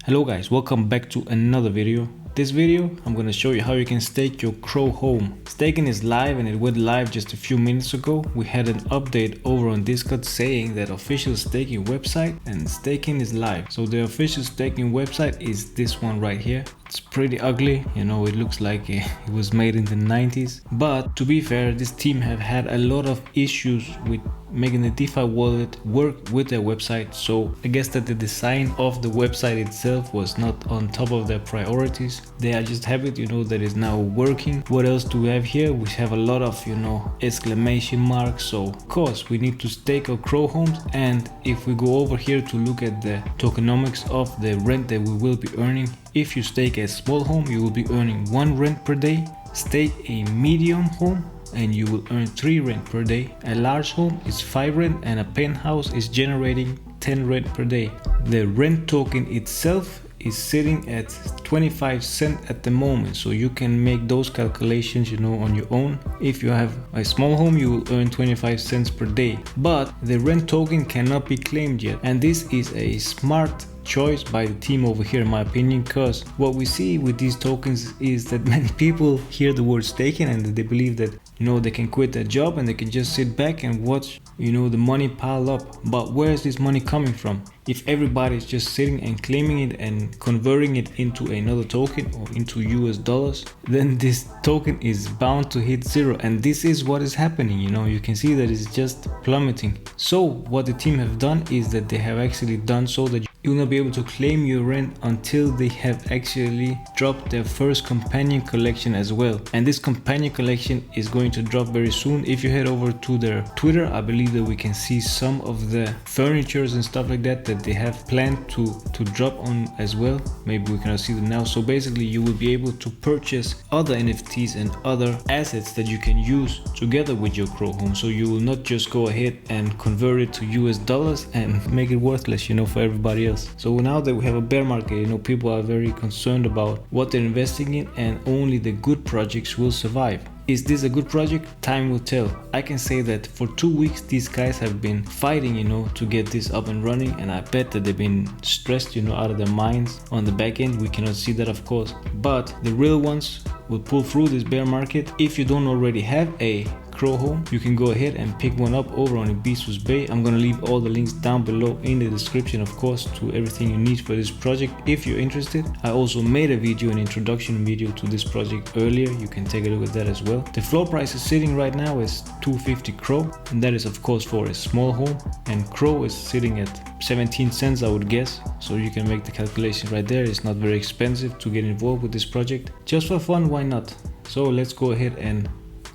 Hello guys, welcome back to another video. This video, I'm gonna show you how you can stake your Crow home. Staking is live and it went live just a few minutes ago. We had an update over on Discord saying that official staking website and staking is live. So the official staking website is this one right here. It's pretty ugly, you know, it looks like it was made in the 90s. But to be fair, this team have had a lot of issues with making the DeFi wallet work with their website. So I guess that the design of the website itself was not on top of their priorities. They are just happy, you know, that is now working. What else do we have here? We have a lot of, you know, exclamation marks. So of course we need to stake our Crow homes. And if we go over here to look at the tokenomics of the rent that we will be earning, if you stake a small home, you will be earning 1 rent per day. Stake a medium home and you will earn 3 rent per day. A large home is 5 rent and a penthouse is generating 10 rent per day. The rent token itself is sitting at 25 cents at the moment, so you can make those calculations, you know, on your own. If you have a small home, you will earn 25 cents per day, but the rent token cannot be claimed yet, and this is a smart choice by the team over here, in my opinion, because what we see with these tokens is that many people hear the word staking and they believe that, you know, they can quit their job and they can just sit back and watch, you know, the money pile up. But where is this money coming from? If everybody is just sitting and claiming it and converting it into another token or into US dollars, then this token is bound to hit zero, and this is what is happening. You know, you can see that it's just plummeting. So what the team have done is that they have actually done so that you will not be able to claim your rent until they have actually dropped their first companion collection as well. And this companion collection is going to drop very soon. If you head over to their Twitter, I believe that we can see some of the furnitures and stuff like that they have planned to drop on as well. Maybe we cannot see them now. So basically you will be able to purchase other NFTs and other assets that you can use together with your Crow home. So you will not just go ahead and convert it to US dollars and make it worthless, you know, for everybody else. So now that we have a bear market, you know, people are very concerned about what they're investing in, and only the good projects will survive. Is this a good project? Time will tell. I can say that for 2 weeks these guys have been fighting, you know, to get this up and running, and I bet that they've been stressed, you know, out of their minds. On the back end we cannot see that, of course, but the real ones will pull through this bear market. If you don't already have a Crow home, you can go ahead and pick one up over on Ibisus Bay. I'm gonna leave all the links down below in the description, of course, to everything you need for this project if you're interested. I also made a video, an introduction video to this project earlier. You can take a look at that as well. The floor price is sitting right now is 250 Crow, and that is of course for a small home, and Crow is sitting at 17 cents, I would guess. So you can make the calculation right there. It's not very expensive to get involved with this project. Just for fun, why not? So let's go ahead and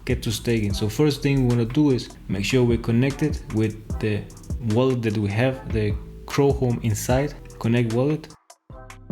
get to staking. So first thing we want to do is make sure we're connected with the wallet that we have the Crow home inside. Connect wallet.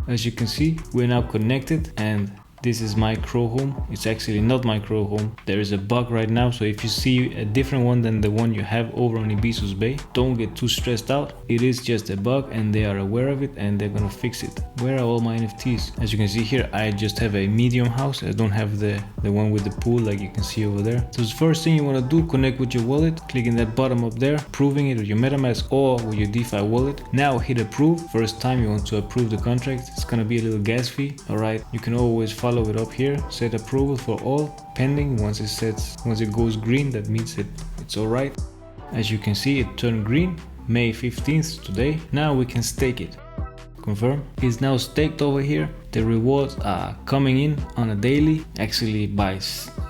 As you can see, we're now connected, and this is my Crow home. It's actually not my Crow home. There is a bug right now, so if you see a different one than the one you have over on Ibisus Bay, don't get too stressed out. It is just a bug and they are aware of it and they're gonna fix it. Where are all my NFTs? As you can see here, I just have a medium house. I don't have the one with the pool like you can see over there. So the first thing you wanna do, connect with your wallet, click in that bottom up there, approving it with your MetaMask or with your DeFi wallet. Now hit approve. First time you want to approve the contract, it's gonna be a little gas fee. All right, you can always follow it up here, set approval for all, pending. Once it goes green, that means it's all right. As you can see, it turned green May 15th today. Now we can stake it. Confirm. It's now staked over here. The rewards are coming in on a daily, actually by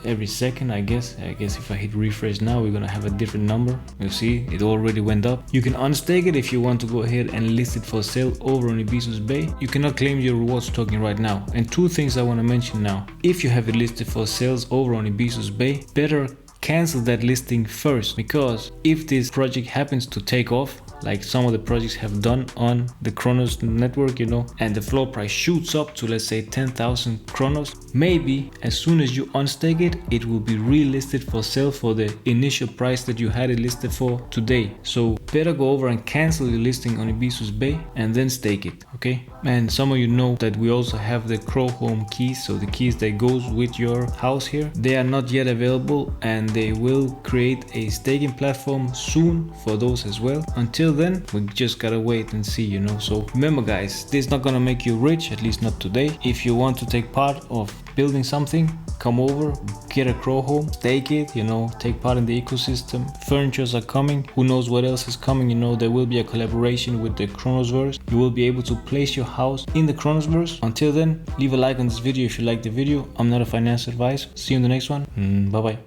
every second. I guess if I hit refresh now, we're gonna have a different number. You see, it already went up. You can unstake it if you want to go ahead and list it for sale over on Ibisus Bay. You cannot claim your rewards token right now. And 2 things I want to mention now. If you have it listed for sales over on Ibisus Bay, better cancel that listing first, because if this project happens to take off, like some of the projects have done on the Kronos network, you know, and the floor price shoots up to, let's say, 10,000 Kronos, maybe as soon as you unstake it, it will be relisted for sale for the initial price that you had it listed for today. So better go over and cancel your listing on Ibisus Bay and then stake it, okay? And some of you know that we also have the Crow home keys, so the keys that goes with your house here. They are not yet available, and they will create a staking platform soon for those as well. Until until then, we just gotta wait and see, you know. So remember guys, this is not gonna make you rich, at least not today. If you want to take part of building something, come over, get a crow home, stake it, you know, take part in the ecosystem. Furnitures are coming, who knows what else is coming, you know. There will be a collaboration with the Chronosverse. You will be able to place your house in the Chronosverse. Until then, leave a like on this video if you like the video. I'm not a financial advisor. See you in the next one. Bye bye.